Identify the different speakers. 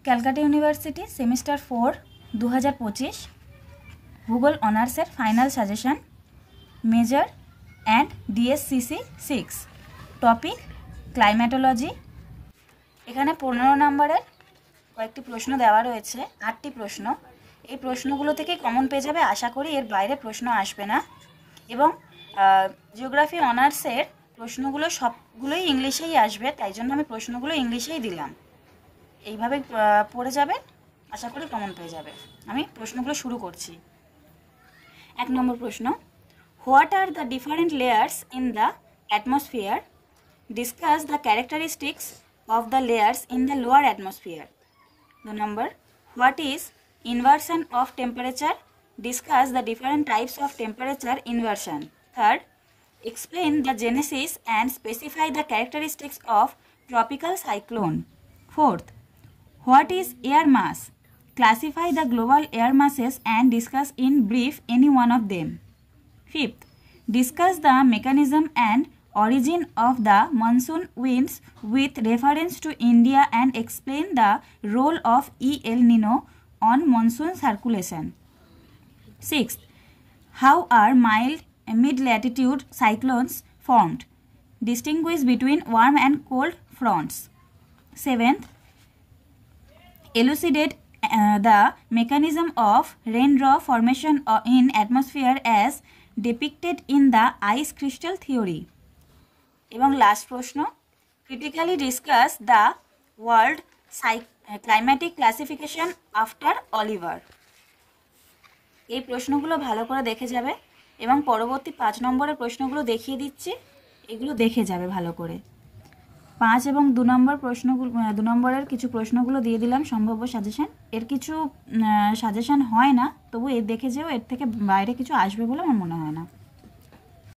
Speaker 1: Calcutta university semester 4 2025 ভূগোল অনার্সের final suggestion major and DSCC 6 topic climatology. এখানে 15 নম্বরের কয়েকটি প্রশ্ন দেওয়া রয়েছে, 8টি প্রশ্ন। এই প্রশ্নগুলো থেকে কমন পেয়ে যাবে, আশা করি এর বাইরে প্রশ্ন আসবে না। এবং জিওগ্রাফি অনার্সের প্রশ্নগুলো সবগুলোই ইংলিশেই আসবে, তাই জন্য আমি প্রশ্নগুলো ইংলিশেই দিলাম। এইভাবে পড়ে যাবে, আশা করি কমন পেয়ে যাবে। আমি প্রশ্নগুলো শুরু করছি। 1 নম্বর প্রশ্ন, what are the different layers in the atmosphere? Discuss the characteristics of the layers in the lower atmosphere. 2 number, what is inversion of temperature? Discuss the different types of temperature inversion. 3rd, explain the genesis and specify the characteristics of tropical cyclone. 4th, what is air mass? Classify the global air masses and discuss in brief any one of them. 5th, discuss the mechanism and origin of the monsoon winds with reference to India and explain the role of El Nino on monsoon circulation. 6th, how are mild mid-latitude cyclones formed? Distinguish between warm and cold fronts. 7th, elucidate the mechanism of raindrop formation in atmosphere as depicted in the ice crystal theory. এবং last প্রশ্ন, critically discuss the world climatic classification after Oliver. এই প্রশ্নগুলো ভালো করে দেখে যাবে এবং পরবর্তী 5 নম্বরের প্রশ্নগুলো দেখিয়ে দিচ্ছি, এগুলো দেখে যাবে ভালো করে। 5 এবং 2 নম্বর প্রশ্নগুলো, 2 নম্বরের কিছু প্রশ্নগুলো দিয়ে দিলাম সম্ভাব্য সাজেশন। এর কিছু সাজেশন হয় না, তবু এর দেখে যেও, এর থেকে বাইরে কিছু আসবে বলে আমার মনে হয় না।